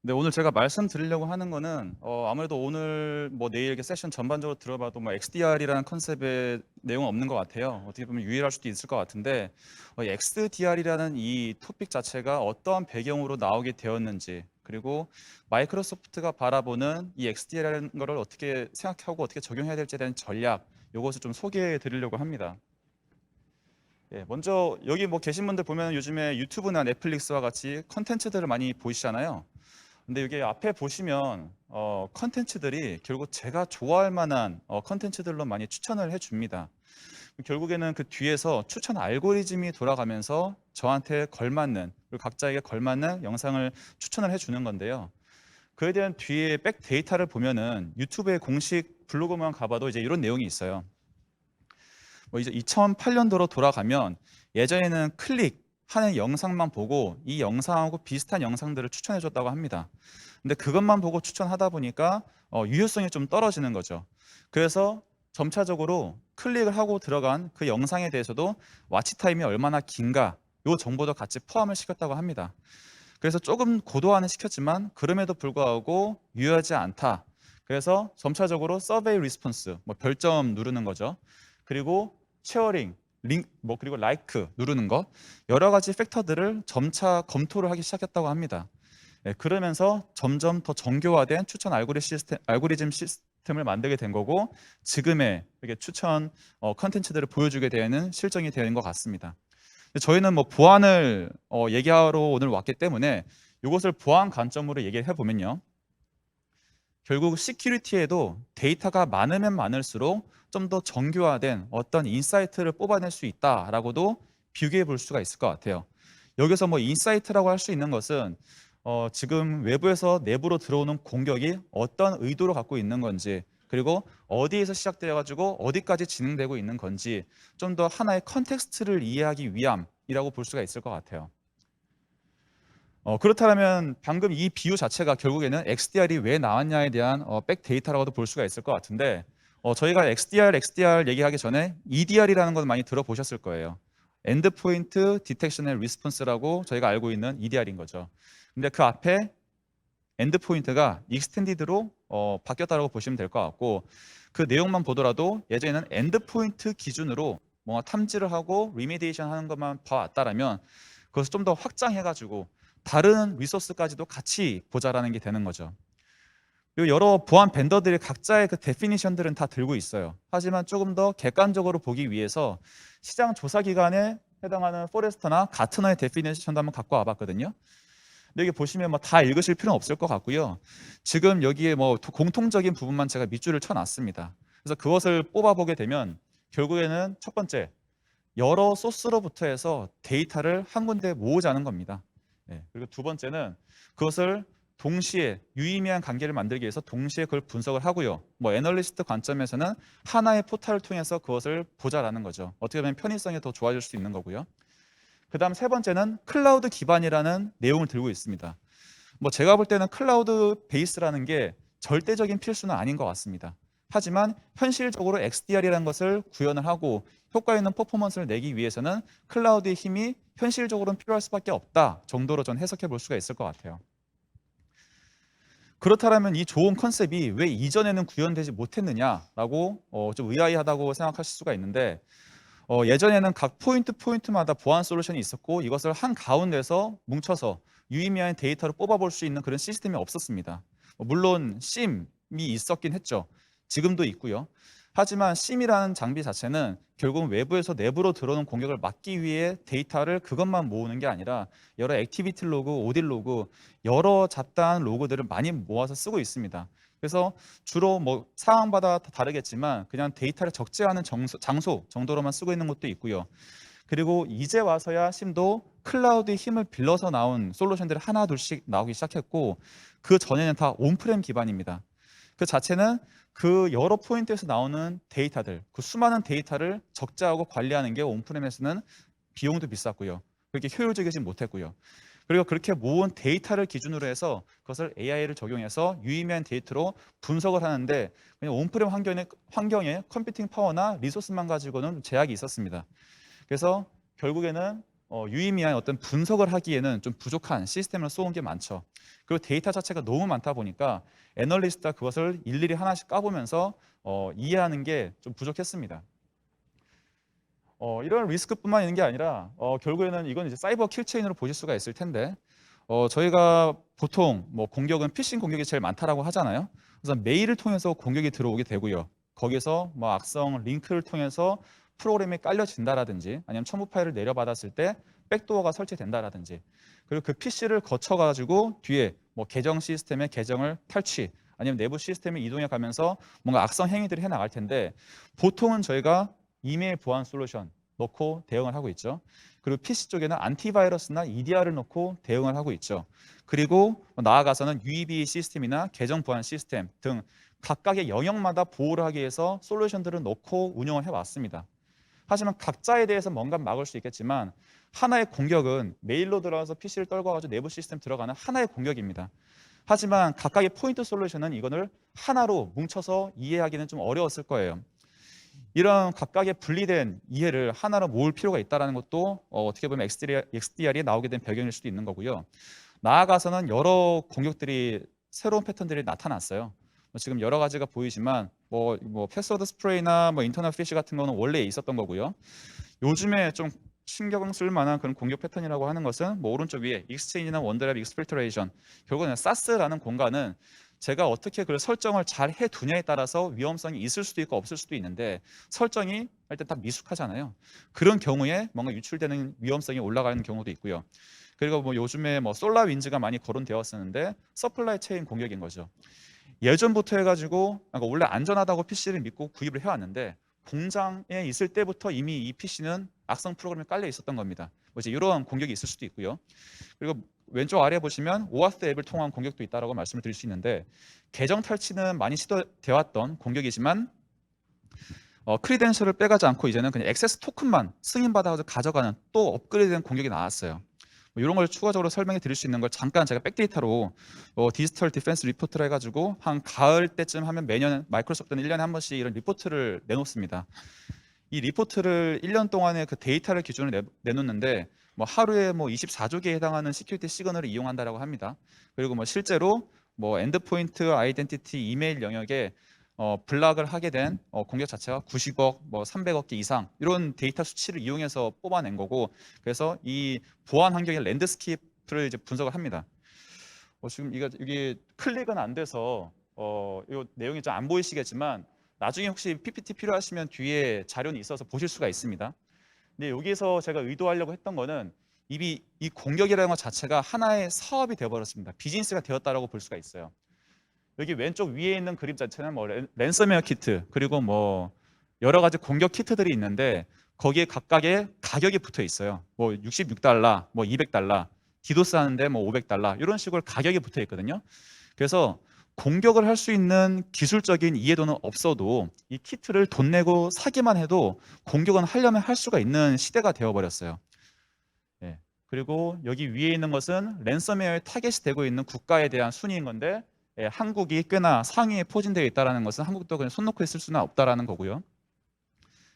네, 오늘 제가 말씀드리려고 하는 거는 아무래도 오늘 뭐 내일 이렇게 세션 전반적으로 들어봐도 뭐 XDR이라는 컨셉의 내용은 없는 것 같아요. 어떻게 보면 유일할 수도 있을 것 같은데 XDR이라는 이 토픽 자체가 어떠한 배경으로 나오게 되었는지, 그리고 마이크로소프트가 바라보는 이 XDR이라는 거를 어떻게 생각하고 어떻게 적용해야 될지에 대한 전략, 이것을 좀 소개해 드리려고 합니다. 예, 먼저 여기 뭐 계신 분들 보면 요즘에 유튜브나 넷플릭스와 같이 컨텐츠들을 많이 보시잖아요. 근데 여기 앞에 보시면 컨텐츠들이 결국 제가 좋아할 만한 컨텐츠들로 많이 추천을 해줍니다. 결국에는 그 뒤에서 추천 알고리즘이 돌아가면서 저한테 걸맞는, 그리고 각자에게 걸맞는 영상을 추천을 해주는 건데요. 그에 대한 뒤에 백 데이터를 보면은 유튜브의 공식 블로그만 가봐도 이제 이런 내용이 있어요. 뭐 이제 2008년도로 돌아가면 예전에는 클릭하는 영상만 보고 이 영상하고 비슷한 영상들을 추천해 줬다고 합니다. 근데 그것만 보고 추천하다 보니까 유효성이 좀 떨어지는 거죠. 그래서 점차적으로 클릭을 하고 들어간 그 영상에 대해서도 와치 타임이 얼마나 긴가, 요 정보도 같이 포함을 시켰다고 합니다. 그래서 조금 고도화는 시켰지만 그럼에도 불구하고 유효하지 않다. 그래서 점차적으로 서베이 리스폰스, 뭐 별점 누르는 거죠. 그리고 쉐어링, 링, 뭐 그리고 라이크 누르는 거, 여러 가지 팩터들을 점차 검토를 하기 시작했다고 합니다. 예, 그러면서 점점 더 정교화된 추천 알고리즘 시스템을 만들게 된 거고, 지금의 이렇게 추천 컨텐츠들을 보여주게 되는 실정이 되는 것 같습니다. 저희는 뭐 보안을 얘기하러 오늘 왔기 때문에 이것을 보안 관점으로 얘기해 보면요. 결국 시큐리티에도 데이터가 많으면 많을수록 좀 더 정교화된 어떤 인사이트를 뽑아낼 수 있다라고도 비교해 볼 수가 있을 것 같아요. 여기서 뭐 인사이트라고 할 수 있는 것은 지금 외부에서 내부로 들어오는 공격이 어떤 의도를 갖고 있는 건지, 그리고 어디에서 시작되어 가지고 어디까지 진행되고 있는 건지 좀 더 하나의 컨텍스트를 이해하기 위함이라고 볼 수가 있을 것 같아요. 그렇다면 방금 이 비유 자체가 결국에는 XDR이 왜 나왔냐에 대한 백 데이터라고도 볼 수가 있을 것 같은데, 저희가 XDR 얘기하기 전에 EDR이라는 건 많이 들어보셨을 거예요. 엔드포인트 디텍션 앤 리스폰스라고 저희가 알고 있는 EDR인 거죠. 근데 그 앞에 엔드포인트가 익스텐디드로 바뀌었다고 보시면 될 것 같고, 그 내용만 보더라도 예전에는 엔드포인트 기준으로 뭔가 탐지를 하고 리미디에이션 하는 것만 봐왔다라면 그것을 좀 더 확장해가지고 다른 리소스까지도 같이 보자라는 게 되는 거죠. 그리고 여러 보안 벤더들이 각자의 그 데피니션들은 다 들고 있어요. 하지만 조금 더 객관적으로 보기 위해서 시장 조사 기관에 해당하는 포레스터나 가트너의 데피니션도 한번 갖고 와봤거든요. 근데 여기 보시면 뭐 다 읽으실 필요는 없을 것 같고요. 지금 여기에 뭐 공통적인 부분만 제가 밑줄을 쳐놨습니다. 그래서 그것을 뽑아보게 되면 결국에는 첫 번째, 여러 소스로부터 해서 데이터를 한 군데 모으자는 겁니다. 네. 그리고 두 번째는 그것을 동시에 유의미한 관계를 만들기 위해서 동시에 그걸 분석을 하고요. 뭐 애널리스트 관점에서는 하나의 포탈을 통해서 그것을 보자라는 거죠. 어떻게 보면 편의성이 더 좋아질 수 있는 거고요. 그다음 세 번째는 클라우드 기반이라는 내용을 들고 있습니다. 뭐 제가 볼 때는 클라우드 베이스라는 게 절대적인 필수는 아닌 것 같습니다. 하지만 현실적으로 XDR이라는 것을 구현을 하고 효과 있는 퍼포먼스를 내기 위해서는 클라우드의 힘이 현실적으로는 필요할 수밖에 없다 정도로 전 해석해 볼 수가 있을 것 같아요. 그렇다면 이 좋은 컨셉이 왜 이전에는 구현되지 못했느냐라고 좀 의아해하다고 생각하실 수가 있는데, 예전에는 각 포인트마다 보안 솔루션이 있었고 이것을 한 가운데서 뭉쳐서 유의미한 데이터를 뽑아볼 수 있는 그런 시스템이 없었습니다. 물론 심이 있었긴 했죠. 지금도 있고요. 하지만 심이라는 장비 자체는 결국 외부에서 내부로 들어오는 공격을 막기 위해 데이터를 그것만 모으는 게 아니라 여러 액티비티 로그, 오딜 로그, 여러 잡다한 로그들을 많이 모아서 쓰고 있습니다. 그래서 주로 뭐 상황마다 다 다르겠지만 그냥 데이터를 적재하는 장소 정도로만 쓰고 있는 것도 있고요. 그리고 이제 와서야 심도 클라우드의 힘을 빌려서 나온 솔루션들이 하나 둘씩 나오기 시작했고, 그 전에는 다 온프렘 기반입니다. 그 자체는 그 여러 포인트에서 나오는 데이터들, 그 수많은 데이터를 적재하고 관리하는 게 온프렘에서는 비용도 비쌌고요. 그렇게 효율적이지 못했고요. 그리고 그렇게 모은 데이터를 기준으로 해서 그것을 AI를 적용해서 유의미한 데이터로 분석을 하는데, 그냥 온프렘 환경에 컴퓨팅 파워나 리소스만 가지고는 제약이 있었습니다. 그래서 결국에는 유의미한 어떤 분석을 하기에는 좀 부족한 시스템을 쏘은 게 많죠. 그리고 데이터 자체가 너무 많다 보니까 애널리스트가 그것을 일일이 하나씩 까보면서 이해하는 게 좀 부족했습니다. 이런 리스크뿐만 있는 게 아니라 결국에는 이건 이제 사이버 킬체인으로 보실 수가 있을 텐데 저희가 보통 뭐 공격은 피싱 공격이 제일 많다라고 하잖아요. 그래서 메일을 통해서 공격이 들어오게 되고요. 거기서 뭐 악성 링크를 통해서 프로그램이 깔려진다라든지 아니면 첨부 파일을 내려받았을 때 백도어가 설치된다라든지 그리고 그 PC를 거쳐가지고 뒤에 뭐 계정 시스템의 계정을 탈취 아니면 내부 시스템을 이동해 가면서 뭔가 악성 행위들을 해 나갈 텐데 보통은 저희가 이메일 보안 솔루션 넣고 대응을 하고 있죠. 그리고 PC 쪽에는 안티바이러스나 EDR을 넣고 대응을 하고 있죠. 그리고 나아가서는 UEB 시스템이나 계정 보안 시스템 등 각각의 영역마다 보호를 하기 위해서 솔루션들을 넣고 운영을 해왔습니다. 하지만 각자에 대해서 뭔가 막을 수 있겠지만 하나의 공격은 메일로 들어가서 PC를 떨궈가지고 내부 시스템 들어가는 하나의 공격입니다. 하지만 각각의 포인트 솔루션은 이거를 하나로 뭉쳐서 이해하기는 좀 어려웠을 거예요. 이런 각각의 분리된 이해를 하나로 모을 필요가 있다는 것도 어떻게 보면 XDR이 나오게 된 배경일 수도 있는 거고요. 나아가서는 여러 공격들이 새로운 패턴들이 나타났어요. 지금 여러 가지가 보이지만 뭐 패스워드 스프레이나 뭐 인터널 피쉬 같은 거는 원래 있었던 거고요. 요즘에 좀 신경 쓸 만한 그런 공격 패턴이라고 하는 것은 뭐 오른쪽 위에 익스체인지나 원드랩 익스필트레이션 결국은 사스라는 공간은 제가 어떻게 그 설정을 잘 해두냐에 따라서 위험성이 있을 수도 있고 없을 수도 있는데 설정이 일단 다 미숙하잖아요. 그런 경우에 뭔가 유출되는 위험성이 올라가는 경우도 있고요. 그리고 뭐 요즘에 뭐 솔라윈즈가 많이 거론되었었는데 서플라이 체인 공격인 거죠. 예전부터 해가지고 원래 안전하다고 PC를 믿고 구입을 해왔는데 공장에 있을 때부터 이미 이 PC는 악성 프로그램이 깔려 있었던 겁니다. 뭐 이제 이런 공격이 있을 수도 있고요. 그리고 왼쪽 아래 보시면 오아스 앱을 통한 공격도 있다라고 말씀을 드릴 수 있는데 계정 탈취는 많이 시도되어 왔던 공격이지만 크리덴셜을 빼가지 않고 이제는 그냥 액세스 토큰만 승인받아서 가져가는 또 업그레이드된 공격이 나왔어요. 뭐 이런 걸 추가적으로 설명해 드릴 수 있는 걸 잠깐 제가 백데이터로 디지털 디펜스 리포트를 해가지고 한 가을 때쯤 하면 매년 마이크로소프트는 1년에 한 번씩 이런 리포트를 내놓습니다. 이 리포트를 1년 동안의 그 데이터를 기준으로 내놓는데 뭐 하루에 뭐 24조 개에 해당하는 시큐리티 시그널을 이용한다라고 합니다. 그리고 뭐 실제로 뭐 엔드포인트 아이덴티티 이메일 영역에 블락을 하게 된 공격 자체가 90억, 뭐 300억 개 이상 이런 데이터 수치를 이용해서 뽑아낸 거고 그래서 이 보안 환경의 랜드스케이프를 이제 분석을 합니다. 지금 이게 클릭은 안 돼서 이 내용이 좀 안 보이시겠지만 나중에 혹시 PPT 필요하시면 뒤에 자료는 있어서 보실 수가 있습니다. 근데 여기서 제가 의도하려고 했던 거는 이 공격이라는 것 자체가 하나의 사업이 되어버렸습니다. 비즈니스가 되었다라고 볼 수가 있어요. 여기 왼쪽 위에 있는 그림 자체는 뭐 랜섬웨어 키트 그리고 뭐 여러 가지 공격 키트들이 있는데 거기에 각각의 가격이 붙어 있어요. 뭐 66달러, 뭐 200달러, 디도스 하는데 뭐 500달러 이런 식으로 가격이 붙어 있거든요. 그래서 공격을 할 수 있는 기술적인 이해도는 없어도 이 키트를 돈 내고 사기만 해도 공격은 하려면 할 수가 있는 시대가 되어버렸어요. 예. 그리고 여기 위에 있는 것은 랜섬웨어에 타겟이 되고 있는 국가에 대한 순위인 건데 한국이 꽤나 상위에 포진되어 있다는 것은 한국도 그냥 손 놓고 있을 수는 없다라는 거고요.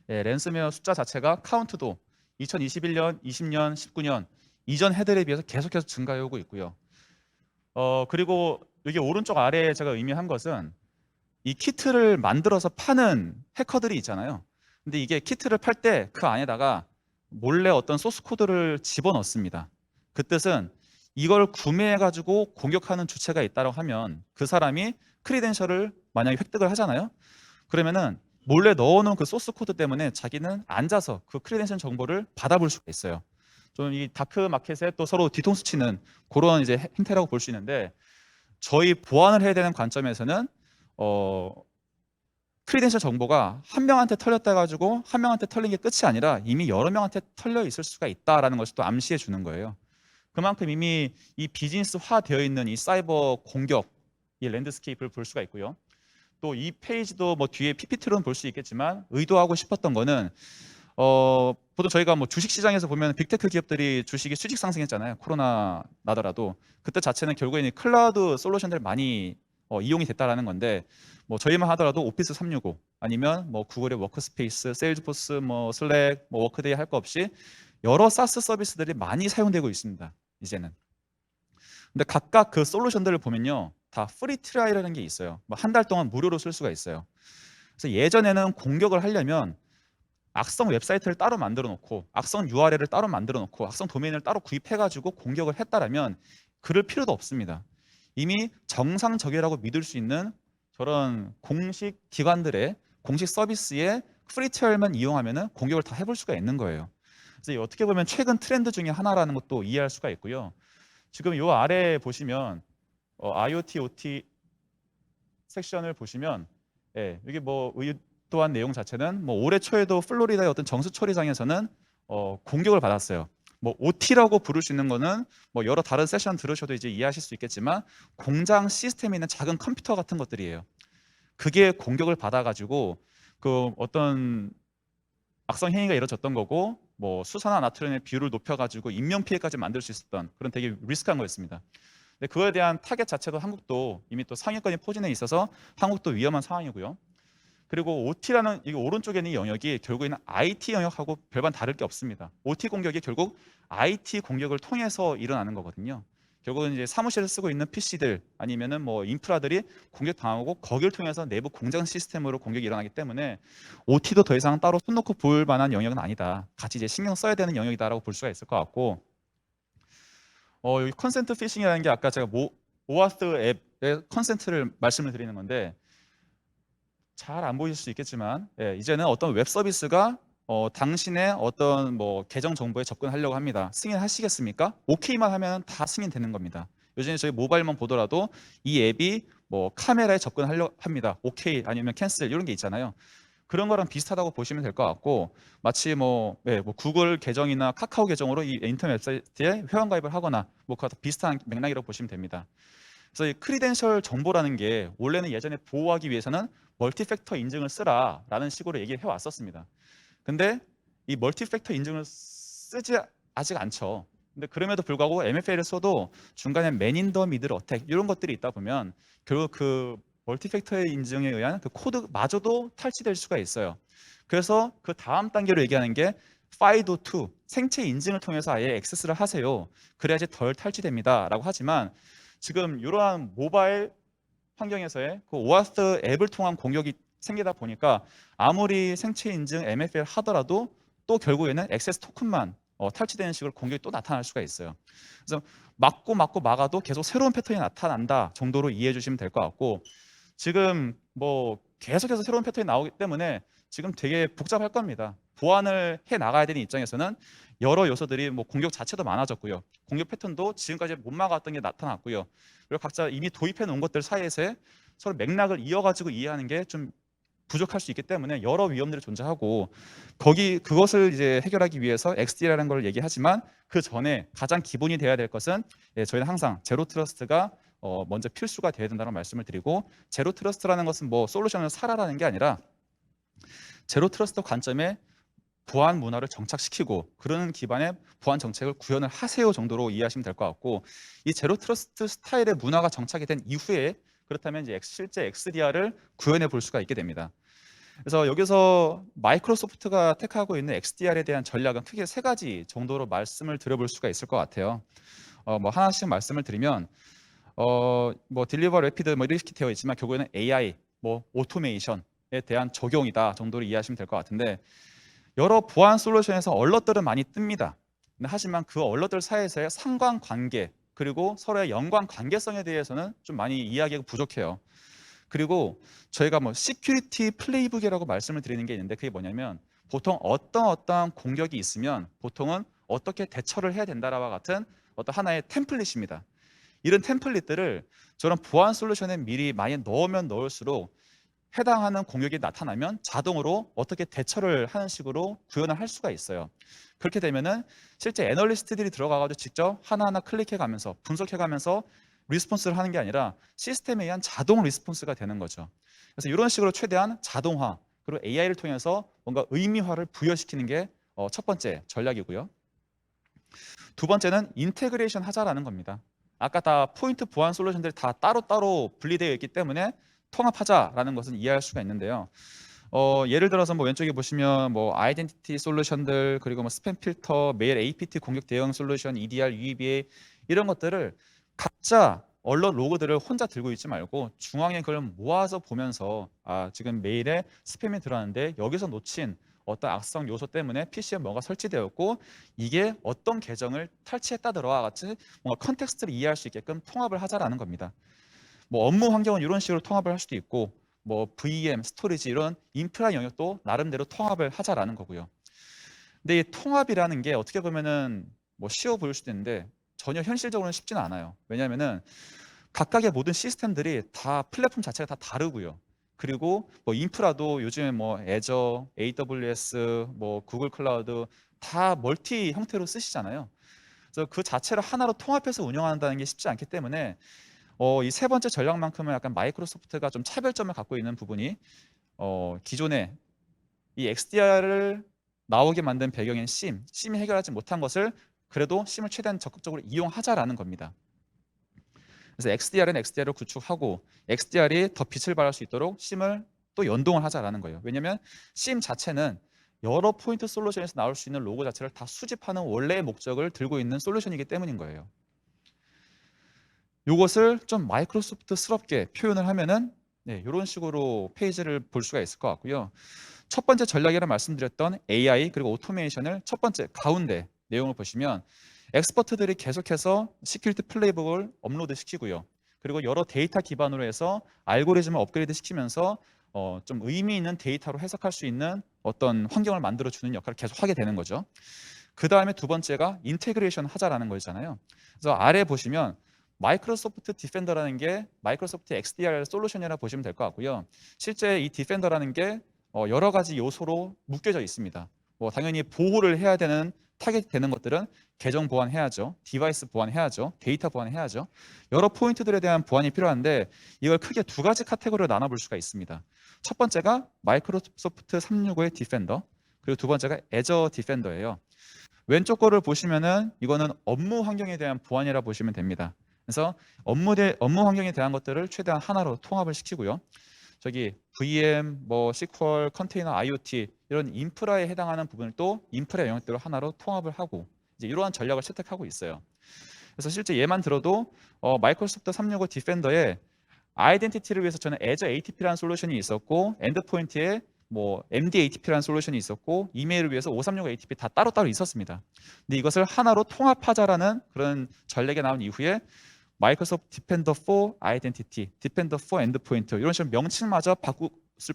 랜섬웨어 숫자 자체가 카운트도 2021년, 20년, 19년 이전 해들에 비해서 계속해서 증가해 오고 있고요. 그리고 여기 오른쪽 아래에 제가 의미한 것은 이 키트를 만들어서 파는 해커들이 있잖아요. 근데 이게 키트를 팔 때 그 안에다가 몰래 어떤 소스 코드를 집어넣습니다. 그 뜻은 이걸 구매해가지고 공격하는 주체가 있다고 하면 그 사람이 크리덴셜을 만약에 획득을 하잖아요. 그러면은 몰래 넣어놓은 그 소스 코드 때문에 자기는 앉아서 그 크리덴셜 정보를 받아볼 수가 있어요. 좀 이 다크 마켓에 또 서로 뒤통수 치는 그런 이제 행태라고 볼 수 있는데 저희 보안을 해야 되는 관점에서는 크리덴셜 정보가 한 명한테 털렸다 가지고 한 명한테 털린 게 끝이 아니라 이미 여러 명한테 털려 있을 수가 있다라는 것을 또 암시해 주는 거예요. 그만큼 이미 이 비즈니스화 되어 있는 이 사이버 공격 이 랜드스케이프를 볼 수가 있고요. 또 이 페이지도 뭐 뒤에 PPT로는 볼 수 있겠지만 의도하고 싶었던 거는 보통 저희가 뭐 주식 시장에서 보면 빅테크 기업들이 주식이 수직 상승했잖아요. 코로나 나더라도 그때 자체는 결국에는 클라우드 솔루션들 많이 이용이 됐다라는 건데 뭐 저희만 하더라도 오피스 365 아니면 뭐 구글의 워크스페이스, 세일즈포스, 뭐 슬랙, 뭐 워크데이 할 거 없이 여러 사스 서비스들이 많이 사용되고 있습니다. 이제는. 근데 각각 그 솔루션들을 보면요, 다 프리 트라이라는 게 있어요. 뭐 한 달 동안 무료로 쓸 수가 있어요. 그래서 예전에는 공격을 하려면 악성 웹사이트를 따로 만들어 놓고 악성 URL을 따로 만들어 놓고 악성 도메인을 따로 구입해 가지고 공격을 했다라면 그럴 필요도 없습니다. 이미 정상적이라고 믿을 수 있는 저런 공식 기관들의 공식 서비스의 프리 트라이얼만 이용하면은 공격을 다 해볼 수가 있는 거예요. 그래서 어떻게 보면 최근 트렌드 중에 하나라는 것도 이해할 수가 있고요. 지금 요 아래 보시면 IoT, OT 섹션을 보시면, 예, 이게 뭐 의도한 내용 자체는 뭐 올해 초에도 플로리다의 어떤 정수 처리장에서는 공격을 받았어요. 뭐 OT라고 부를 수 있는 거는 뭐 여러 다른 세션 들으셔도 이제 이해하실 수 있겠지만 공장 시스템에 있는 작은 컴퓨터 같은 것들이에요. 그게 공격을 받아가지고 그 어떤 악성 행위가 이루어졌던 거고, 뭐 수산화 나트륨의 비율을 높여가지고 인명 피해까지 만들 수 있었던 그런 되게 리스크한 거였습니다. 근데 그거에 대한 타겟 자체도 한국도 이미 또 상위권이 포진해 있어서 한국도 위험한 상황이고요. 그리고 OT라는 이 오른쪽에 있는 영역이 결국에는 IT 영역하고 별반 다를 게 없습니다. OT 공격이 결국 IT 공격을 통해서 일어나는 거거든요. 결국은 이제 사무실에 쓰고 있는 PC들 아니면은 뭐 인프라들이 공격 당하고 거기를 통해서 내부 공장 시스템으로 공격이 일어나기 때문에 OT도 더 이상 따로 손 놓고 볼 만한 영역은 아니다. 같이 이제 신경 써야 되는 영역이다라고 볼 수가 있을 것 같고, 여기 컨센트 피싱이라는 게 아까 제가 오아스 앱의 컨센트를 말씀을 드리는 건데 잘 안 보이실 수 있겠지만, 예, 이제는 어떤 웹 서비스가 당신의 어떤 뭐 계정 정보에 접근하려고 합니다. 승인하시겠습니까? 오케이만 하면 다 승인되는 겁니다. 요즘에 저희 모바일만 보더라도 이 앱이 뭐 카메라에 접근하려고 합니다. 오케이 아니면 캔슬 이런 게 있잖아요. 그런 거랑 비슷하다고 보시면 될 것 같고, 마치 뭐, 예, 뭐 구글 계정이나 카카오 계정으로 이 인터넷 웹사이트에 회원 가입을 하거나 뭐 그와 비슷한 맥락이라고 보시면 됩니다. 그래서 이 크리덴셜 정보라는 게 원래는 예전에 보호하기 위해서는 멀티팩터 인증을 쓰라라는 식으로 얘기를 해왔었습니다. 근데 이 멀티팩터 인증을 쓰지 아직 않죠. 근데 그럼에도 불구하고 MFA를 써도 중간에 맨 인 더 미들 어택 이런 것들이 있다 보면 결국 그 멀티팩터의 인증에 의한 그 코드마저도 탈취될 수가 있어요. 그래서 그 다음 단계로 얘기하는 게 FIDO2 생체 인증을 통해서 아예 액세스를 하세요. 그래야지 덜 탈취됩니다라고 하지만 지금 이러한 모바일 환경에서의 그 오아스 앱을 통한 공격이 생기다 보니까 아무리 생체 인증 MFA를 하더라도 또 결국에는 액세스 토큰만 탈취되는 식으로 공격이 또 나타날 수가 있어요. 그래서 막고 막아도 계속 새로운 패턴이 나타난다 정도로 이해해 주시면 될 것 같고, 지금 뭐 계속해서 새로운 패턴이 나오기 때문에 지금 되게 복잡할 겁니다. 보완을 해 나가야 되는 입장에서는 여러 요소들이 뭐 공격 자체도 많아졌고요. 공격 패턴도 지금까지 못 막았던 게 나타났고요. 그리고 각자 이미 도입해 놓은 것들 사이에서 서로 맥락을 이어가지고 이해하는 게 좀 부족할 수 있기 때문에 여러 위험들이 존재하고, 그것을 이제 해결하기 위해서 XD라는 걸 얘기하지만 그 전에 가장 기본이 돼야 될 것은, 예, 저희는 항상 제로 트러스트가 먼저 필수가 돼야 된다는 말씀을 드리고, 제로 트러스트라는 것은 뭐 솔루션을 사라라는 게 아니라 제로 트러스트 관점에 보안 문화를 정착시키고 그러는 기반의 보안 정책을 구현을 하세요 정도로 이해하시면 될 것 같고, 이 제로 트러스트 스타일의 문화가 정착이 된 이후에 그렇다면 이제 실제 XDR을 구현해 볼 수가 있게 됩니다. 그래서 여기서 마이크로소프트가 택하고 있는 XDR에 대한 전략은 크게 세 가지 정도로 말씀을 드려볼 수가 있을 것 같아요. 뭐 하나씩 말씀을 드리면, 뭐 딜리버 래피드 뭐 이렇게 되어 있지만 결국에는 AI, 뭐 오토메이션에 대한 적용이다 정도로 이해하시면 될 것 같은데, 여러 보안 솔루션에서 얼럿들은 많이 뜹니다. 하지만 그 얼럿들 사이에서의 상관관계 그리고 서로의 연관 관계성에 대해서는 좀 많이 이야기가 부족해요. 그리고 저희가 뭐 시큐리티 플레이북이라고 말씀을 드리는 게 있는데, 그게 뭐냐면 보통 어떤 공격이 있으면 보통은 어떻게 대처를 해야 된다라와 같은 어떤 하나의 템플릿입니다. 이런 템플릿들을 저런 보안 솔루션에 미리 많이 넣으면 넣을수록 해당하는 공격이 나타나면 자동으로 어떻게 대처를 하는 식으로 구현을 할 수가 있어요. 그렇게 되면은 실제 애널리스트들이 들어가가지고 직접 하나하나 클릭해가면서 분석해가면서 리스폰스를 하는 게 아니라 시스템에 의한 자동 리스폰스가 되는 거죠. 그래서 이런 식으로 최대한 자동화 그리고 AI를 통해서 뭔가 의미화를 부여시키는 게 첫 번째 전략이고요. 두 번째는 인테그레이션 하자라는 겁니다. 아까 다 포인트 보안 솔루션들이 다 따로따로 분리되어 있기 때문에 통합하자라는 것은 이해할 수가 있는데요. 예를 들어서 뭐 왼쪽에 보시면 뭐 아이덴티티 솔루션들, 그리고 뭐 스팸 필터, 메일 APT 공격 대응 솔루션, EDR, UEBA 이런 것들을 각자 언론 로그들을 혼자 들고 있지 말고 중앙에 그걸 모아서 보면서 지금 메일에 스팸이 들어왔는데 여기서 놓친 어떤 악성 요소 때문에 PC에 뭐가 설치되었고 이게 어떤 계정을 탈취했다더라 같이 뭔가 컨텍스트를 이해할 수 있게끔 통합을 하자라는 겁니다. 뭐 업무 환경은 이런 식으로 통합을 할 수도 있고 뭐 VM, 스토리지 이런 인프라 영역도 나름대로 통합을 하자라는 거고요. 근데 이 통합이라는 게 어떻게 보면은 뭐 쉬워 보일 수도 있는데 전혀 현실적으로는 쉽지는 않아요. 왜냐하면은 각각의 모든 시스템들이 다 플랫폼 자체가 다 다르고요. 그리고 뭐 인프라도 요즘에 뭐 애저, AWS, 뭐 구글 클라우드 다 멀티 형태로 쓰시잖아요. 그래서 그 자체를 하나로 통합해서 운영한다는 게 쉽지 않기 때문에 이 세 번째 전략만큼은 약간 마이크로소프트가 좀 차별점을 갖고 있는 부분이 기존에 이 XDR을 나오게 만든 배경인 심이 해결하지 못한 것을 그래도 심을 최대한 적극적으로 이용하자라는 겁니다. 그래서 XDR은 XDR을 구축하고 XDR이 더 빛을 발할 수 있도록 심을 또 연동을 하자라는 거예요. 왜냐하면 심 자체는 여러 포인트 솔루션에서 나올 수 있는 로고 자체를 다 수집하는 원래의 목적을 들고 있는 솔루션이기 때문인 거예요. 이것을 좀 마이크로소프트스럽게 표현을 하면은 이런 식으로 페이지를 볼 수가 있을 것 같고요. 첫 번째 전략이라 말씀드렸던 AI 그리고 오토메이션을 첫 번째 가운데 내용을 보시면 엑스퍼트들이 계속해서 시큐리티 플레이북을 업로드 시키고요. 그리고 여러 데이터 기반으로 해서 알고리즘을 업그레이드 시키면서 좀 의미 있는 데이터로 해석할 수 있는 어떤 환경을 만들어 주는 역할을 계속 하게 되는 거죠. 그 다음에 두 번째가 인테그레이션 하자라는 거잖아요. 그래서 아래 보시면 마이크로소프트 디펜더라는 게 마이크로소프트 XDR 솔루션이라 보시면 될 것 같고요. 실제 이 디펜더라는 게 여러 가지 요소로 묶여져 있습니다. 뭐 당연히 보호를 해야 되는 타겟 되는 것들은 계정 보안해야죠, 디바이스 보안해야죠, 데이터 보안해야죠. 여러 포인트들에 대한 보안이 필요한데 이걸 크게 두 가지 카테고리로 나눠볼 수가 있습니다. 첫 번째가 마이크로소프트 365의 디펜더, 그리고 두 번째가 애저 디펜더예요. 왼쪽 거를 보시면은 이거는 업무 환경에 대한 보안이라 보시면 됩니다. 그래서 업무 환경에 대한 것들을 최대한 하나로 통합을 시키고요. 저기 VM, 뭐 SQL, 컨테이너, IoT 이런 인프라에 해당하는 부분을 또 인프라 영역들을 하나로 통합을 하고 이제 이러한 전략을 채택하고 있어요. 그래서 실제 얘만 들어도 마이크로소프트 365 디펜더에 아이덴티티를 위해서 저는 애저 ATP라는 솔루션이 있었고 엔드포인트에 뭐 MDATP라는 솔루션이 있었고 이메일을 위해서 536 ATP 다 따로따로 있었습니다. 근데 이것을 하나로 통합하자라는 그런 전략이 나온 이후에 마이크로소프트 디펜더 4 아이덴티티, 디펜더 4 엔드포인트 이런 식으로 명칭마저 바꿀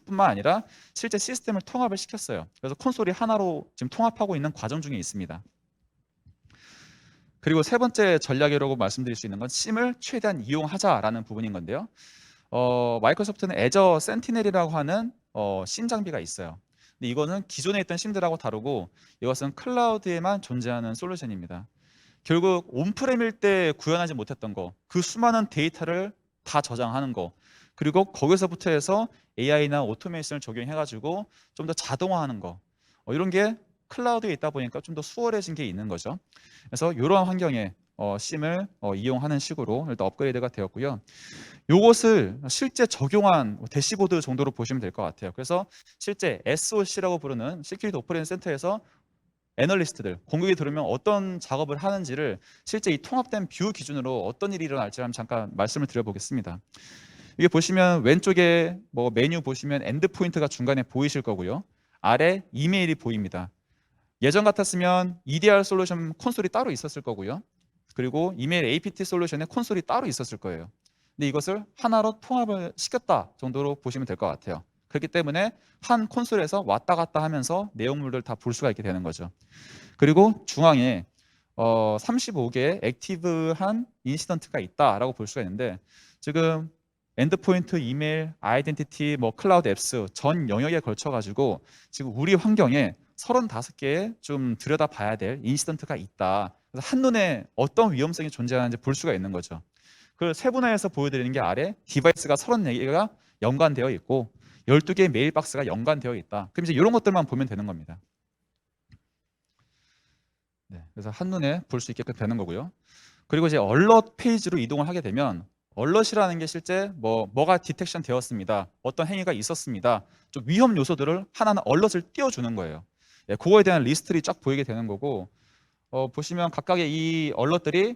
뿐만 아니라 실제 시스템을 통합을 시켰어요. 그래서 콘솔이 하나로 지금 통합하고 있는 과정 중에 있습니다. 그리고 세 번째 전략이라고 말씀드릴 수 있는 건 심을 최대한 이용하자라는 부분인 건데요. 마이크로소프트는 애저 센티넬이라고 하는 심 장비가 있어요. 근데 이거는 기존에 있던 심들하고 다르고 이것은 클라우드에만 존재하는 솔루션입니다. 결국 온프렘일 때 구현하지 못했던 거, 그 수많은 데이터를 다 저장하는 거, 그리고 거기서부터 해서 AI나 오토메이션을 적용해가지고 좀 더 자동화하는 거, 이런 게 클라우드에 있다 보니까 좀 더 수월해진 게 있는 거죠. 그래서 이러한 환경에 심을 이용하는 식으로 일단 업그레이드가 되었고요. 요것을 실제 적용한 대시보드 정도로 보시면 될 것 같아요. 그래서 실제 SOC라고 부르는 시큐리티 오퍼레이션 센터에서 애널리스트들, 공격이 들어오면 어떤 작업을 하는지를 실제 이 통합된 뷰 기준으로 어떤 일이 일어날지 한번 잠깐 말씀을 드려보겠습니다. 이게 보시면 왼쪽에 뭐 메뉴 보시면 엔드포인트가 중간에 보이실 거고요. 아래 이메일이 보입니다. 예전 같았으면 EDR 솔루션 콘솔이 따로 있었을 거고요. 그리고 이메일 APT 솔루션에 콘솔이 따로 있었을 거예요. 근데 이것을 하나로 통합을 시켰다 정도로 보시면 될 것 같아요. 그렇기 때문에 한 콘솔에서 왔다 갔다 하면서 내용물을 다 볼 수가 있게 되는 거죠. 그리고 중앙에 35개의 액티브한 인시던트가 있다라고 볼 수가 있는데 지금 엔드포인트, 이메일, 아이덴티티, 뭐 클라우드 앱스 전 영역에 걸쳐 가지고 지금 우리 환경에 35개의 좀 들여다봐야 될 인시던트가 있다. 그래서 한눈에 어떤 위험성이 존재하는지 볼 수가 있는 거죠. 그걸 세분화해서 보여드리는 게 아래 디바이스가 34개가 연관되어 있고 12개의 메일박스가 연관되어 있다. 그럼 이제 이런 것들만 보면 되는 겁니다. 그래서 한눈에 볼 수 있게끔 되는 거고요. 그리고 이제 얼럿 페이지로 이동을 하게 되면 얼럿이라는 게 실제 뭐가 디텍션 되었습니다. 어떤 행위가 있었습니다. 좀 위험 요소들을 하나는 얼럿을 띄워주는 거예요. 예, 그거에 대한 리스트들이 쫙 보이게 되는 거고 보시면 각각의 이 얼럿들이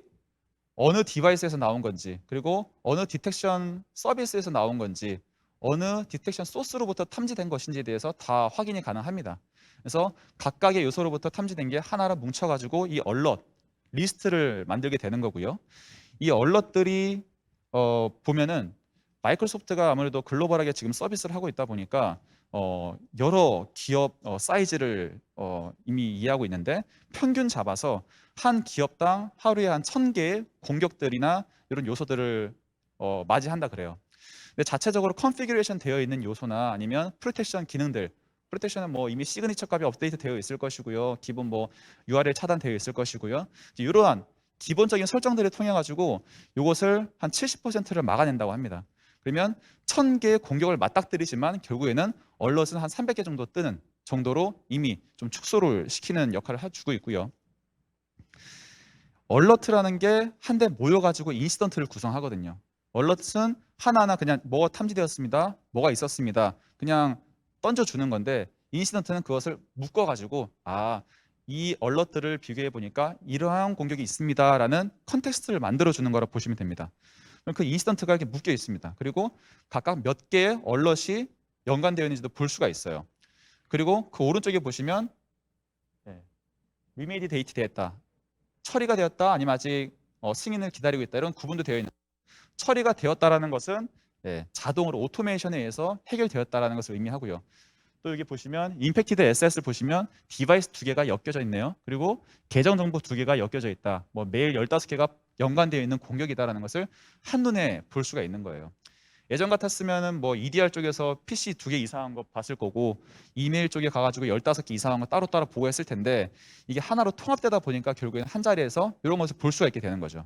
어느 디바이스에서 나온 건지 그리고 어느 디텍션 서비스에서 나온 건지 어느 디텍션 소스로부터 탐지된 것인지에 대해서 다 확인이 가능합니다. 그래서 각각의 요소로부터 탐지된 게 하나로 뭉쳐가지고 이 얼럿 리스트를 만들게 되는 거고요. 이 얼럿들이 보면은 마이크로소프트가 아무래도 글로벌하게 지금 서비스를 하고 있다 보니까 여러 기업 사이즈를 이미 이해하고 있는데 평균 잡아서 한 기업당 하루에 한 1000개의 공격들이나 이런 요소들을 맞이한다 그래요. 근데 자체적으로 컨피규레이션 되어 있는 요소나 아니면 프로텍션 기능들 프로텍션은 뭐 이미 시그니처 값이 업데이트 되어 있을 것이고요. 기본 뭐 URL 차단되어 있을 것이고요. 이러한 기본적인 설정들을 통해 가지고 이것을 한 70%를 막아낸다고 합니다. 그러면 1000개의 공격을 맞닥뜨리지만 결국에는 얼럿은 한 300개 정도 뜨는 정도로 이미 좀 축소를 시키는 역할을 해주고 있고요. 얼러트라는 게 한데 모여가지고 인시던트를 구성하거든요. 얼러트는 하나하나 그냥 뭐가 탐지되었습니다. 뭐가 있었습니다. 그냥 던져주는 건데 인시던트는 그것을 묶어가지고 이 얼러트를 비교해 보니까 이러한 공격이 있습니다라는 컨텍스트를 만들어주는 거라 보시면 됩니다. 그럼 그 인시던트가 이렇게 묶여 있습니다. 그리고 각각 몇 개의 얼럿이 연관되어 있는지도 볼 수가 있어요. 그리고 그 오른쪽에 보시면 리메이디 데이트 됐다. 처리가 되었다 아니면 아직 승인을 기다리고 있다 이런 구분도 되어 있는 처리가 되었다라는 것은 자동으로 오토메이션에 의해서 해결되었다라는 것을 의미하고요. 또 여기 보시면 임팩티드 SS를 보시면 디바이스 2개가 엮여져 있네요. 그리고 계정 정보 2개가 엮여져 있다. 뭐 메일 15개가 연관되어 있는 공격이다라는 것을 한눈에 볼 수가 있는 거예요. 예전 같았으면은 뭐 EDR 쪽에서 PC 2개 이상한 거 봤을 거고 이메일 쪽에 가가지고 15개 이상한 거 따로따로 보고했을 텐데 이게 하나로 통합되다 보니까 결국에는 한 자리에서 이런 것을 볼 수가 있게 되는 거죠.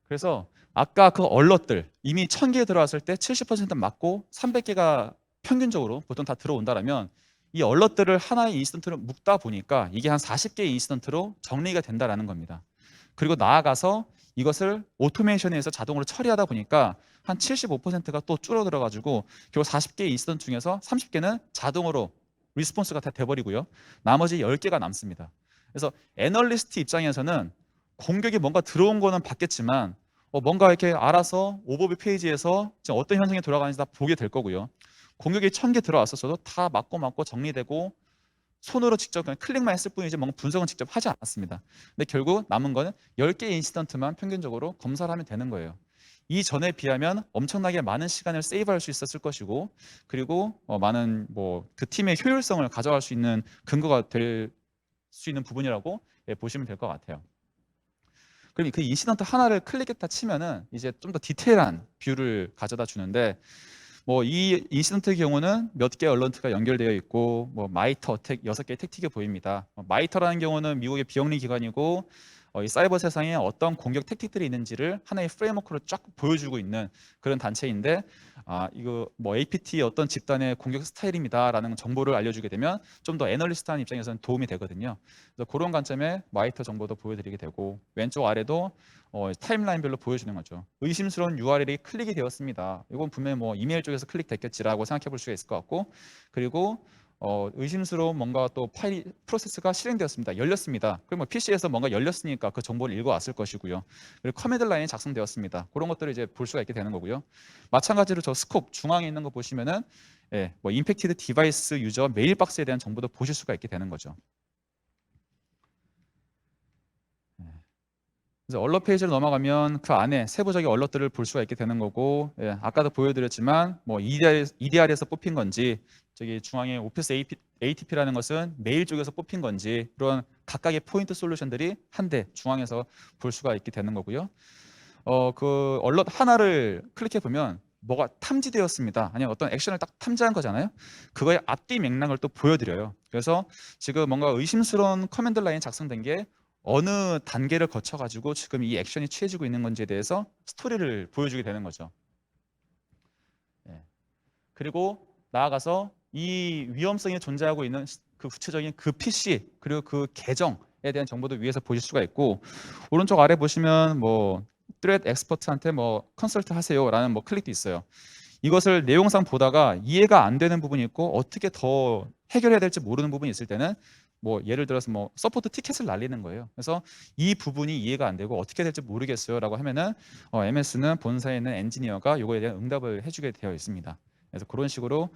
그래서 아까 그 얼럿들 이미 1000개 들어왔을 때 70% 맞고 300개가 평균적으로 보통 다 들어온다라면 이 얼럿들을 하나의 인시던트로 묶다 보니까 이게 한 40개의 인시던트로 정리가 된다라는 겁니다. 그리고 나아가서 이것을 오토메이션에서 자동으로 처리하다 보니까 한 75%가 또 줄어들어 가지고 결국 40개의 인시던트 중에서 30개는 자동으로 리스폰스가 다 돼버리고요. 나머지 10개가 남습니다. 그래서 애널리스트 입장에서는 공격이 뭔가 들어온 거는 봤겠지만 뭔가 이렇게 알아서 오버뷰 페이지에서 지금 어떤 현상이 돌아가는지 다 보게 될 거고요. 공격이 1000개 들어왔었어도 다 맞고 정리되고 손으로 직접 그냥 클릭만 했을 뿐이지 뭔가 분석은 직접 하지 않았습니다. 근데 결국 남은 거는 10개의 인시던트만 평균적으로 검사를 하면 되는 거예요. 이전에 비하면 엄청나게 많은 시간을 세이브할 수 있었을 것이고 그리고 많은 뭐 그 팀의 효율성을 가져갈 수 있는 근거가 될 수 있는 부분이라고 보시면 될 것 같아요. 그럼 그 인시던트 하나를 클릭했다 치면은 이제 좀 더 디테일한 뷰를 가져다 주는데 뭐 이 인시던트의 경우는 몇 개의 얼런트가 연결되어 있고 뭐 마이터 어택 6개의 택틱이 보입니다. 마이터라는 경우는 미국의 비영리 기관이고 이 사이버 세상에 어떤 공격 택틱들이 있는지를 하나의 프레임워크로 쫙 보여주고 있는 그런 단체인데 이거 뭐 APT 어떤 집단의 공격 스타일입니다라는 정보를 알려주게 되면 좀 더 애널리스트하는 입장에서는 도움이 되거든요. 그래서 그런 관점에 마이터 정보도 보여드리게 되고 왼쪽 아래도 타임라인별로 보여주는 거죠. 의심스러운 URL이 클릭이 되었습니다. 이건 분명히 뭐 이메일 쪽에서 클릭됐겠지라고 생각해 볼 수가 있을 것 같고 그리고 의심스러운 뭔가 또 파일이 프로세스가 실행되었습니다. 열렸습니다. 그럼 뭐 PC에서 뭔가 열렸으니까 그 정보를 읽어왔을 것이고요. 그리고 커맨드 라인이 작성되었습니다. 그런 것들을 이제 볼 수가 있게 되는 거고요. 마찬가지로 저 스콥 중앙에 있는 거 보시면은 뭐 임팩티드 디바이스 유저 메일박스에 대한 정보도 보실 수가 있게 되는 거죠. 그래서 얼럿 페이지를 넘어가면 그 안에 세부적인 얼럿들을 볼 수가 있게 되는 거고 아까도 보여드렸지만 뭐 EDR에서 뽑힌 건지 저기 중앙에 오피스 ATP라는 것은 메일 쪽에서 뽑힌 건지 그런 각각의 포인트 솔루션들이 한데 중앙에서 볼 수가 있게 되는 거고요. 그 얼럿 하나를 클릭해 보면 뭐가 탐지되었습니다. 아니면 어떤 액션을 딱 탐지한 거잖아요. 그거의 앞뒤 맥락을 또 보여드려요. 그래서 지금 뭔가 의심스러운 커맨드 라인 작성된 게 어느 단계를 거쳐가지고 지금 이 액션이 취해지고 있는 건지에 대해서 스토리를 보여주게 되는 거죠. 그리고 나아가서 이 위험성이 존재하고 있는 그 구체적인 그 PC 그리고 그 계정에 대한 정보도 위에서 보실 수가 있고, 오른쪽 아래 보시면 뭐 트레드 엑스퍼트한테 뭐 컨설트 하세요라는 뭐 클릭도 있어요. 이것을 내용상 보다가 이해가 안 되는 부분이 있고 어떻게 더 해결해야 될지 모르는 부분이 있을 때는 뭐 예를 들어서 뭐 서포트 티켓을 날리는 거예요. 그래서 이 부분이 이해가 안 되고 어떻게 될지 모르겠어요라고 하면은 MS는 본사에 있는 엔지니어가 이거에 대한 응답을 해주게 되어 있습니다. 그래서 그런 식으로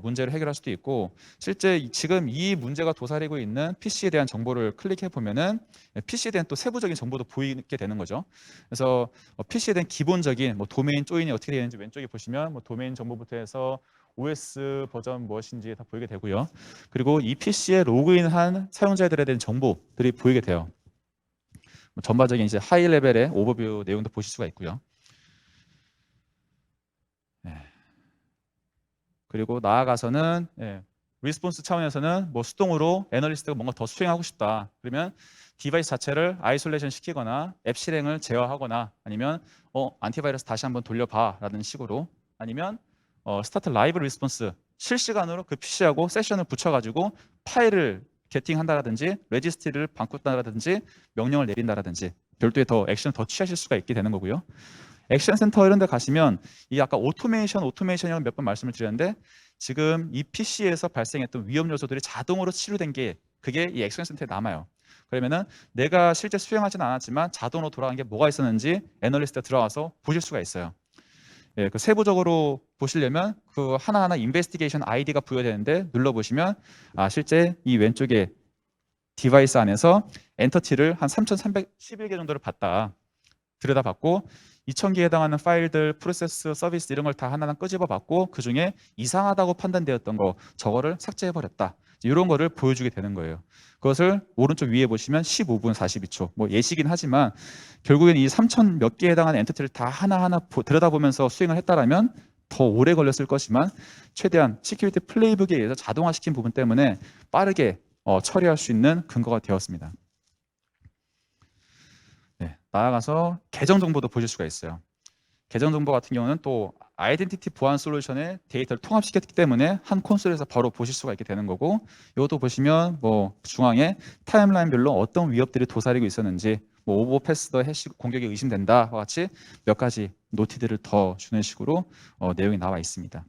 문제를 해결할 수도 있고, 실제 지금 이 문제가 도사리고 있는 PC에 대한 정보를 클릭해 보면은 PC에 대한 또 세부적인 정보도 보이게 되는 거죠. 그래서 PC에 대한 기본적인 뭐 도메인 조인이 어떻게 되는지 왼쪽에 보시면 뭐 도메인 정보부터 해서 OS 버전 무엇인지 다 보이게 되고요. 그리고 이 PC에 로그인한 사용자들에 대한 정보들이 보이게 돼요. 전반적인 이제 하이 레벨의 오버뷰 내용도 보실 수가 있고요. 그리고 나아가서는 리스폰스 차원에서는 뭐 수동으로 애널리스트가 뭔가 더 수행하고 싶다. 그러면 디바이스 자체를 아이솔레이션 시키거나 앱 실행을 제어하거나 아니면 안티바이러스 다시 한번 돌려봐 라는 식으로, 아니면 스타트 라이브 리스폰스 실시간으로 그 PC하고 세션을 붙여가지고 파일을 게팅한다라든지 레지스트리를 바꾼다라든지 명령을 내린다라든지 별도의 더 액션을 더 취하실 수가 있게 되는 거고요. 액션 센터 이런 데 가시면 이 아까 오토메이션이라고 몇 번 말씀을 드렸는데, 지금 이 PC에서 발생했던 위험 요소들이 자동으로 치료된 게 그게 이 액션 센터에 남아요. 그러면은 내가 실제 수행하지는 않았지만 자동으로 돌아간 게 뭐가 있었는지 애널리스트가 들어와서 보실 수가 있어요. 그 세부적으로 보시려면 그 하나하나 인베스티게이션 아이디가 부여되는데 눌러보시면 실제 이 왼쪽에 디바이스 안에서 엔터티를 한 3,311개 정도를 봤다. 들여다봤고 2,000개에 해당하는 파일들, 프로세스, 서비스 이런 걸 다 하나하나 끄집어봤고 그 중에 이상하다고 판단되었던 거 저거를 삭제해버렸다. 이런 거를 보여주게 되는 거예요. 그것을 오른쪽 위에 보시면 15분 42초. 뭐 예시긴 하지만 결국엔 이 3,000 몇 개에 해당하는 엔티티를 다 하나하나 들여다보면서 수행을 했다라면 더 오래 걸렸을 것이지만 최대한 시큐리티 플레이북에 의해서 자동화시킨 부분 때문에 빠르게 처리할 수 있는 근거가 되었습니다. 나아가서 계정 정보도 보실 수가 있어요. 계정 정보 같은 경우는 또 아이덴티티 보안 솔루션에 데이터를 통합시켰기 때문에 한 콘솔에서 바로 보실 수가 있게 되는 거고, 이것도 보시면 뭐 중앙에 타임라인별로 어떤 위협들이 도사리고 있었는지, 뭐 오버패스 더 해시 공격이 의심된다와 같이 몇 가지 노티들을 더 주는 식으로 내용이 나와 있습니다.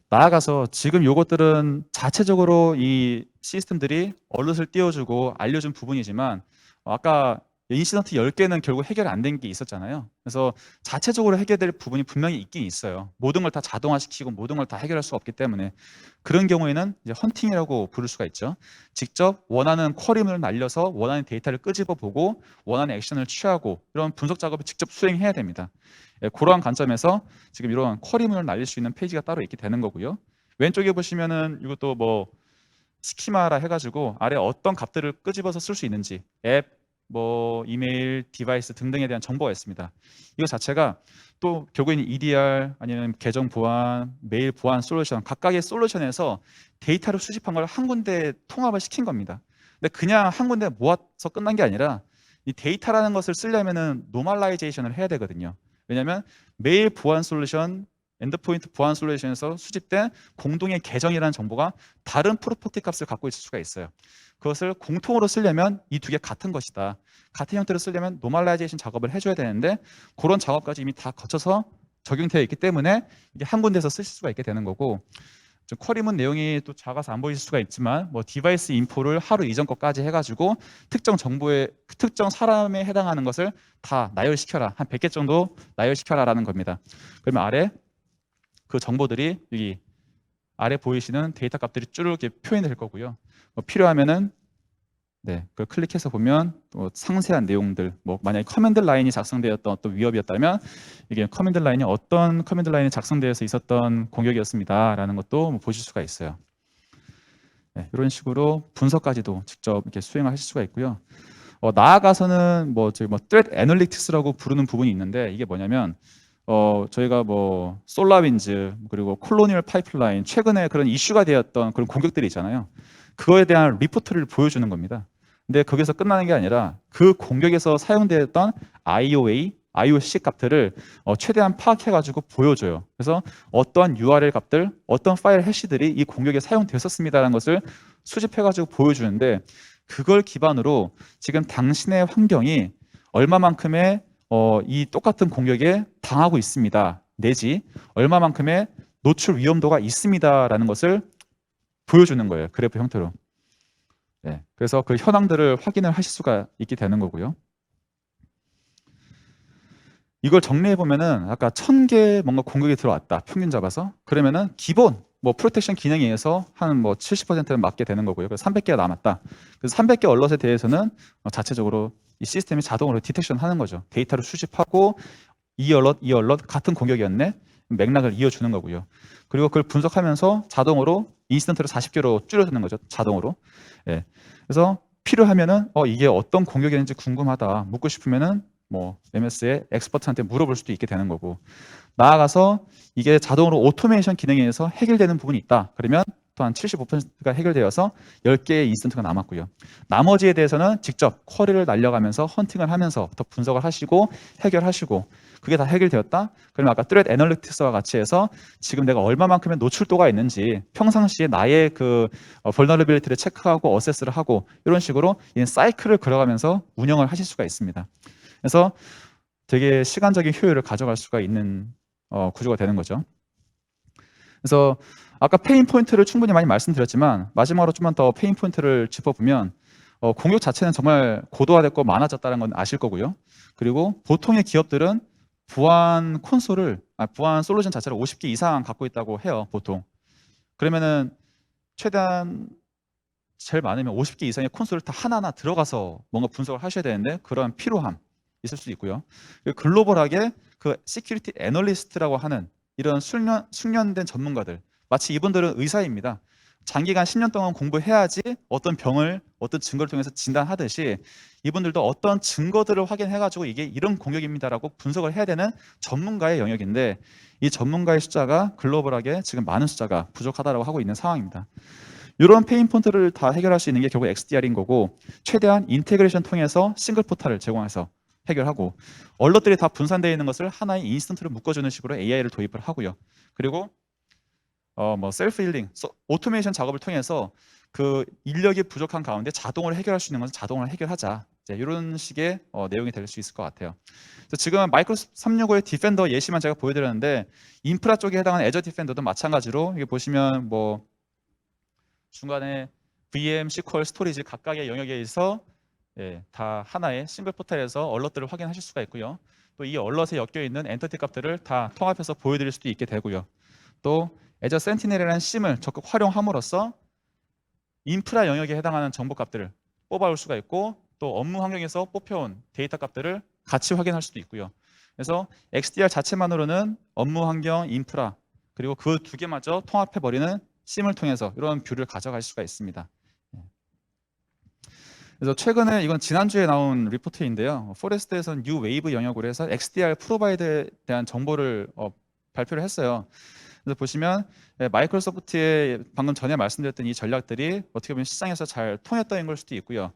나아가서 지금 요것들은 자체적으로 이 시스템들이 얼럿을 띄워주고 알려준 부분이지만 아까 인시던트 10개는 결국 해결이 안 된 게 있었잖아요. 그래서 자체적으로 해결될 부분이 분명히 있긴 있어요. 모든 걸 다 자동화시키고 모든 걸 다 해결할 수 없기 때문에 그런 경우에는 이제 헌팅이라고 부를 수가 있죠. 직접 원하는 쿼리문을 날려서 원하는 데이터를 끄집어 보고 원하는 액션을 취하고 이런 분석 작업을 직접 수행해야 됩니다. 그러한 관점에서 지금 이런 쿼리문을 날릴 수 있는 페이지가 따로 있게 되는 거고요. 왼쪽에 보시면은 이것도 뭐 스키마라 해가지고 아래 어떤 값들을 끄집어서 쓸 수 있는지 앱, 뭐 이메일, 디바이스 등등에 대한 정보가 있습니다. 이거 자체가 또 결국에는 EDR 아니면 계정 보안, 메일 보안 솔루션 각각의 솔루션에서 데이터를 수집한 걸 한 군데 통합을 시킨 겁니다. 근데 그냥 한 군데 모아서 끝난 게 아니라 이 데이터라는 것을 쓰려면은 노멀라이제이션을 해야 되거든요. 왜냐하면 메일 보안 솔루션, 엔드포인트 보안 솔루션에서 수집된 공동의 계정이라는 정보가 다른 프로퍼티 값을 갖고 있을 수가 있어요. 그것을 공통으로 쓰려면 이 두 개 같은 것이다. 같은 형태로 쓰려면 노멀라이제이션 작업을 해줘야 되는데 그런 작업까지 이미 다 거쳐서 적용되어 있기 때문에 이게 한 군데서 쓰실 수가 있게 되는 거고, 쿼리문 내용이 또 작아서 안 보이실 수가 있지만 뭐 디바이스 인포를 하루 이전 것까지 해가지고 특정 정보에 특정 사람에 해당하는 것을 다 나열시켜라. 한 100개 정도 나열시켜라라는 겁니다. 그러면 아래 그 정보들이 여기 아래 보이시는 데이터 값들이 쭉 이렇게 표현이 될 거고요. 뭐 필요하면은 그걸 클릭해서 보면 또 상세한 내용들, 뭐 만약에 커맨드 라인이 작성되었던 어떤 위협이었다면 이게 커맨드 라인이 어떤 커맨드 라인이 작성되어서 있었던 공격이었습니다라는 것도 뭐 보실 수가 있어요. 이런 식으로 분석까지도 직접 이렇게 수행하실 수가 있고요. 나아가서는 뭐 저희 뭐 트렛 애널리틱스라고 부르는 부분이 있는데 이게 뭐냐면 저희가 뭐 솔라윈즈 그리고 콜로니얼 파이프라인 최근에 그런 이슈가 되었던 그런 공격들이 있잖아요. 그거에 대한 리포트를 보여주는 겁니다. 근데 거기서 끝나는 게 아니라 그 공격에서 사용되었던 IOA, IOC 값들을 최대한 파악해가지고 보여줘요. 그래서 어떠한 URL 값들, 어떤 파일 해시들이 이 공격에 사용되었습니다라는 것을 수집해가지고 보여주는데 그걸 기반으로 지금 당신의 환경이 얼마만큼의 이 똑같은 공격에 당하고 있습니다. 내지 얼마만큼의 노출 위험도가 있습니다라는 것을 보여주는 거예요. 그래프 형태로. 네, 그래서 그 현황들을 확인을 하실 수가 있게 되는 거고요. 이걸 정리해 보면은 아까 1000개 뭔가 공격이 들어왔다. 평균 잡아서. 그러면은 기본 뭐 프로텍션 기능에 의해서 한 뭐 70%는 맞게 되는 거고요. 그래서 300개가 남았다. 그래서 300개 얼럿에 대해서는 자체적으로 이 시스템이 자동으로 디텍션 하는 거죠. 데이터를 수집하고 이 얼럿 같은 공격이었네. 맥락을 이어주는 거고요. 그리고 그걸 분석하면서 자동으로 인스턴트로 40개로 줄여주는 거죠. 자동으로. 예. 그래서 필요하면은 이게 어떤 공격이었는지 궁금하다. 묻고 싶으면은 뭐 MS의 엑스퍼트한테 물어볼 수도 있게 되는 거고, 나아가서 이게 자동으로 오토메이션 기능에 의해서 해결되는 부분이 있다. 그러면 또 한 75%가 해결되어서 10개의 인스턴트가 남았고요. 나머지에 대해서는 직접 쿼리를 날려가면서 헌팅을 하면서 더 분석을 하시고 해결하시고, 그게 다 해결되었다. 그러면 아까 트렛 애널리틱스와 같이 해서 지금 내가 얼마만큼의 노출도가 있는지 평상시에 나의 그 vulnerability를 체크하고 어세스를 하고, 이런 식으로 이 사이클을 그려가면서 운영을 하실 수가 있습니다. 그래서 되게 시간적인 효율을 가져갈 수가 있는 구조가 되는 거죠. 그래서 아까 페인 포인트를 충분히 많이 말씀드렸지만 마지막으로 좀만 더 페인 포인트를 짚어보면 공격 자체는 정말 고도화됐고 많아졌다는 건 아실 거고요. 그리고 보통의 기업들은 보안 솔루션 자체를 50개 이상 갖고 있다고 해요, 보통. 그러면은 최대한 제일 많으면 50개 이상의 콘솔을 다 하나하나 들어가서 뭔가 분석을 하셔야 되는데 그런 필요함 있을 수도 있고요. 그리고 글로벌하게 그 시큐리티 애널리스트라고 하는 이런 숙련된 전문가들, 마치 이분들은 의사입니다. 장기간 10년 동안 공부해야지 어떤 병을 어떤 증거를 통해서 진단하듯이 이분들도 어떤 증거들을 확인해가지고 이게 이런 공격입니다라고 분석을 해야 되는 전문가의 영역인데, 이 전문가의 숫자가 글로벌하게 지금 많은 숫자가 부족하다고 하고 있는 상황입니다. 이런 페인 포인트를 다 해결할 수 있는 게 결국 XDR인 거고, 최대한 인테그레이션 통해서 싱글 포탈을 제공해서 해결하고, 얼럿들이 다 분산되어 있는 것을 하나의 인스턴트로 묶어주는 식으로 AI를 도입을 하고요. 그리고 뭐 셀프 힐링, 오토메이션 작업을 통해서 그 인력이 부족한 가운데 자동으로 해결할 수 있는 것은 자동으로 해결하자. 이런 식의 내용이 될 수 있을 것 같아요. 그래서 지금 마이크로소프트 365의 디펜더 예시만 제가 보여드렸는데, 인프라 쪽에 해당하는 애저 디펜더도 마찬가지로 이게 보시면 뭐 중간에 VM, SQL, 스토리지 각각의 영역에 있어 다 하나의 싱글 포털에서 얼럿들을 확인하실 수가 있고요. 또 이 얼럿에 엮여 있는 엔터티 값들을 다 통합해서 보여드릴 수도 있게 되고요. 또 애저 센티넬이라는 심을 적극 활용함으로써 인프라 영역에 해당하는 정보 값들을 뽑아올 수가 있고, 또 업무 환경에서 뽑혀온 데이터 값들을 같이 확인할 수도 있고요. 그래서 XDR 자체만으로는 업무 환경, 인프라, 그리고 그 두 개마저 통합해버리는 심을 통해서 이런 뷰를 가져갈 수가 있습니다. 그래서 최근에, 이건 지난주에 나온 리포트인데요. 포레스트에서는 뉴 웨이브 영역으로 해서 XDR 프로바이드에 대한 정보를 발표를 했어요. 그래서 보시면 마이크로소프트의 방금 전에 말씀드렸던 이 전략들이 어떻게 보면 시장에서 잘 통했던 걸 수도 있고요.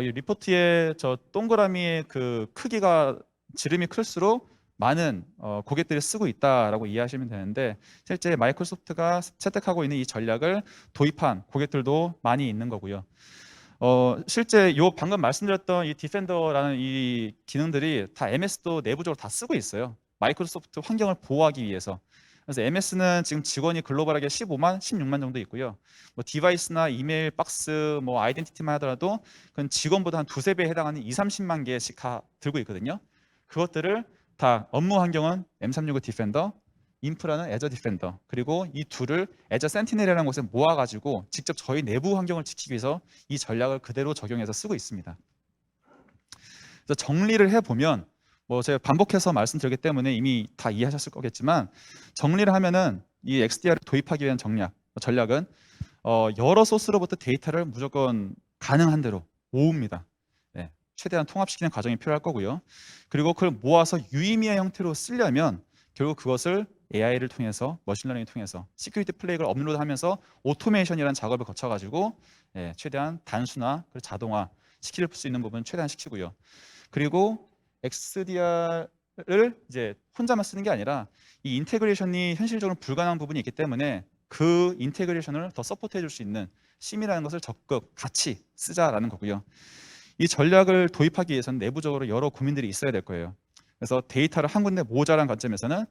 이 리포트의 저 동그라미의 그 크기가 지름이 클수록 많은 고객들이 쓰고 있다라고 이해하시면 되는데, 실제 마이크로소프트가 채택하고 있는 이 전략을 도입한 고객들도 많이 있는 거고요. 실제 방금 말씀드렸던 이 디펜더라는 이 기능들이 다 MS도 내부적으로 다 쓰고 있어요. 마이크로소프트 환경을 보호하기 위해서. 그래서 MS는 지금 직원이 글로벌하게 15만, 16만 정도 있고요. 뭐 디바이스나 이메일 박스, 뭐 아이덴티티만 하더라도 그건 직원보다 한 두세 배에 해당하는 2, 30만 개씩 다 들고 있거든요. 그것들을 다 업무 환경은 M365 디펜더, 인프라는 애저 디펜더, 그리고 이 둘을 애저 센티넬이라는 곳에 모아가지고 직접 저희 내부 환경을 지키기 위해서 이 전략을 그대로 적용해서 쓰고 있습니다. 그래서 정리를 해보면, 뭐 제가 반복해서 말씀드리기 때문에 이미 다 이해하셨을 거겠지만, 정리를 하면은 이 XDR을 도입하기 위한 전략은 여러 소스로부터 데이터를 무조건 가능한 대로 모읍니다. 네, 최대한 통합시키는 과정이 필요할 거고요. 그리고 그걸 모아서 유의미한 형태로 쓰려면 결국 그것을 AI를 통해서, 머신러닝을 통해서 시큐리티 플레이를 업로드하면서 오토메이션이라는 작업을 거쳐가지고 최대한 단순화, 그리고 자동화 시킬 수 있는 부분은 최대한 시키고요. 그리고 XDR을 이제 혼자만 쓰는 게 아니라 이 인테그레이션이 현실적으로 불가능한 부분이 있기 때문에 그 인테그레이션을 더 서포트해 줄 수 있는 심이라는 것을 적극 같이 쓰자라는 거고요. 이 전략을 도입하기 위해서는 내부적으로 여러 고민들이 있어야 될 거예요. 그래서 데이터를 한 군데 모자란 관점에서는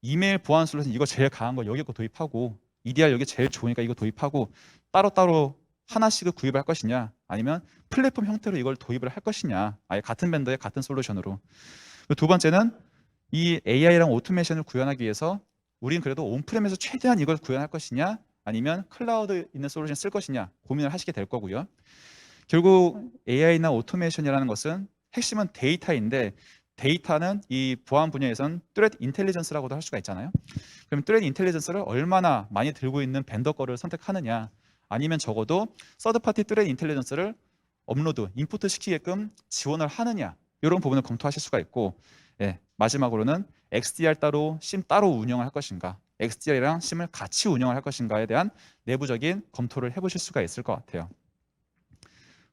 이메일 보안 솔루션 이거 제일 강한 거 여기 거 도입하고 EDR 여기 제일 좋으니까 이거 도입하고 따로따로 하나씩을 구입을 할 것이냐, 아니면 플랫폼 형태로 이걸 도입을 할 것이냐, 아예 같은 밴더에 같은 솔루션으로. 두 번째는 이 AI랑 오토메이션을 구현하기 위해서 우린 그래도 온프렘에서 최대한 이걸 구현할 것이냐, 아니면 클라우드 있는 솔루션 쓸 것이냐 고민을 하시게 될 거고요. 결국 AI나 오토메이션이라는 것은 핵심은 데이터인데, 데이터는 이 보안 분야에선 트레트 인텔리전스라고도 할 수가 있잖아요. 그럼 트레트 인텔리전스를 얼마나 많이 들고 있는 벤더 거를 선택하느냐, 아니면 적어도 서드 파티 트레트 인텔리전스를 업로드, 인풋 시키게끔 지원을 하느냐, 이런 부분을 검토하실 수가 있고, 마지막으로는 XDR 따로, 심 따로 운영을 할 것인가, XDR이랑 심을 같이 운영을 할 것인가에 대한 내부적인 검토를 해보실 수가 있을 것 같아요.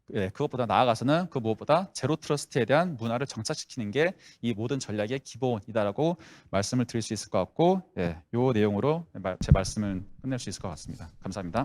그것보다 나아가서는 그 무엇보다 제로 트러스트에 대한 문화를 정착시키는 게 이 모든 전략의 기본이다라고 말씀을 드릴 수 있을 것 같고, 이 내용으로 제 말씀을 끝낼 수 있을 것 같습니다. 감사합니다.